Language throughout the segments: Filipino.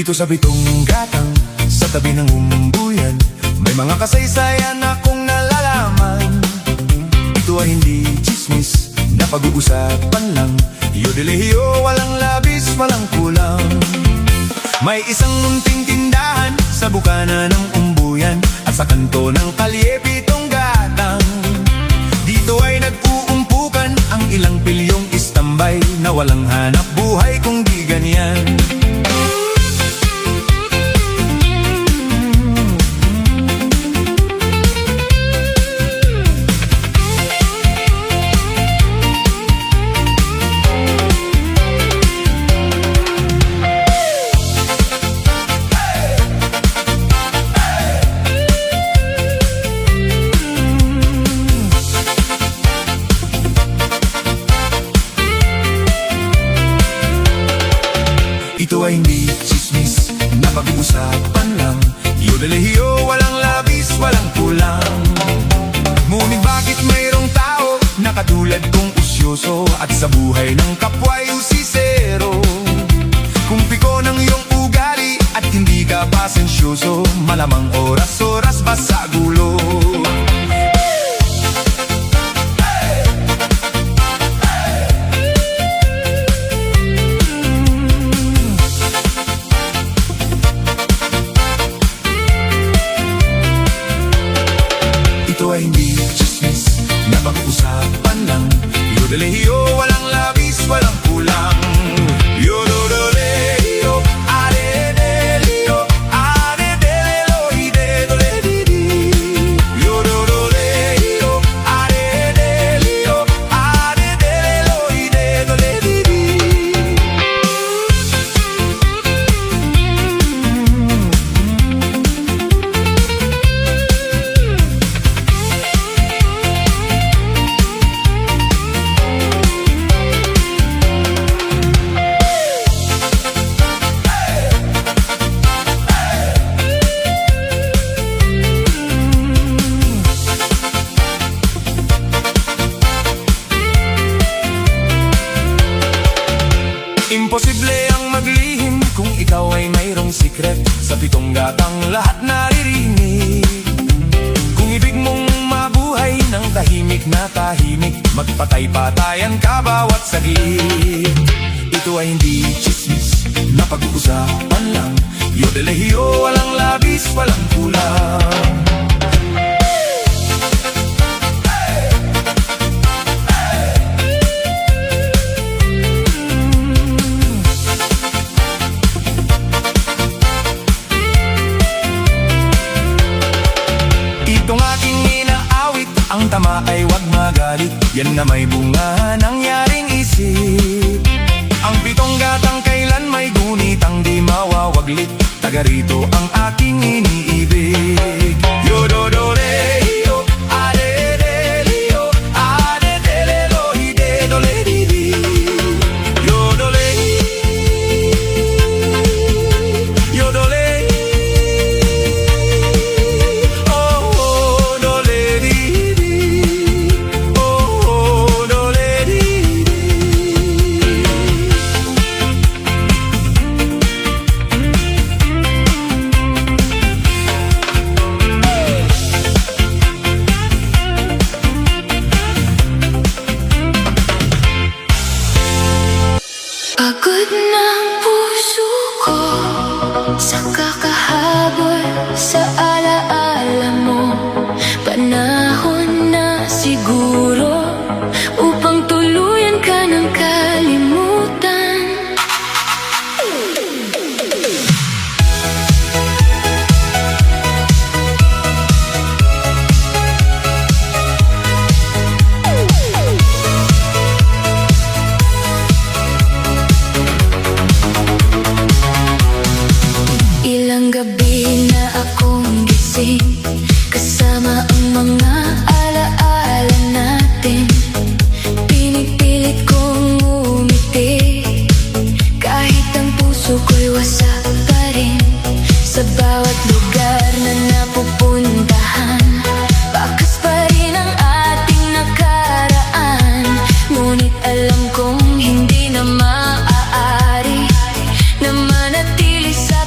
Dito sa Pitong Gatang, sa tabi ng umbuyan, may mga kasaysayan akong nalalaman. Ito ay hindi chismis, na pag-uusapan lang. Yodelehiyo, walang labis, walang kulang. May isang munting tindahan sa bukana ng umbuyan, at sa kanto ng kalye Pitong Gatang. Dito ay nag-uumpukan ang ilang pilyong istambay, na walang hanap buhay kung di ganyan. Ito ay hindi chismis, na pag-uusapan lang. Yodelehiyo, walang labis, walang kulang. Ngunit bakit mayroong tao na katulad kong usyoso, at sa buhay ng kapwa usisero? Kung piko ng iyong ugali at hindi ka pasensyoso, malamang oras-oras pa sa gulo. Ito ay hindi chismis, na pag-uusapan lang. Yodelehiyo, walang labis, walang kulang. Yodelehiyo, adedelio, adedelelo, idedoledidi. Yodelehiyo, adedelio, adedelelo, idedoledidi. Imposible ang maglihim kung ikaw ay mayroong sikret. Sa Pitong Gatang lahat naririnig. Kung ibig mong mabuhay ng tahimik na tahimik, magpatay-patayan ka bawat saglit. Ito ay hindi chismis, na pag-uusapan lang. Yodelehiyo, walang labis, walang kulang. Itong aking inaawit, ang tama ay wag magalit. Yan na may bunga nangyaring isip. Ang Pitong Gatang kailan may gunitang di mawawaglit. Taga rito ang aking iniibig. Yododolehiyo, adedelio, adedelelo, idedoledidi. Yodolehi, yodolehi. Pagod ng puso ko sa kakahabol sa alaala mo. Panahon na siguro upang tuluyan ka ng kalimutan. Ilang gabi na akong gising, kasama ang mga alaala natin. Pinipilit kong umiti, kahit ang puso ko'y wasak pa rin. Sa bawat lugar na napupuntahan, bakas pa rin ang ating nakaraan. Ngunit alam kong hindi na maaari na manatili sa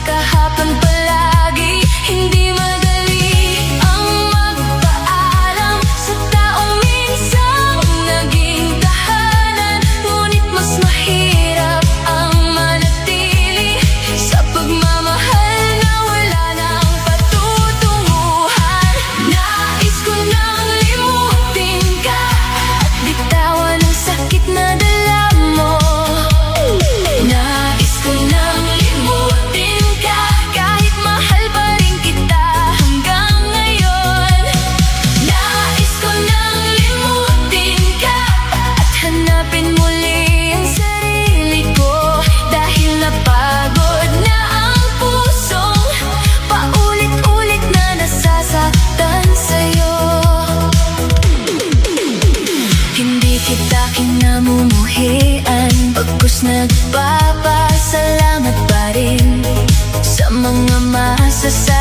nagpapasalamat pa rin sa mga masasabi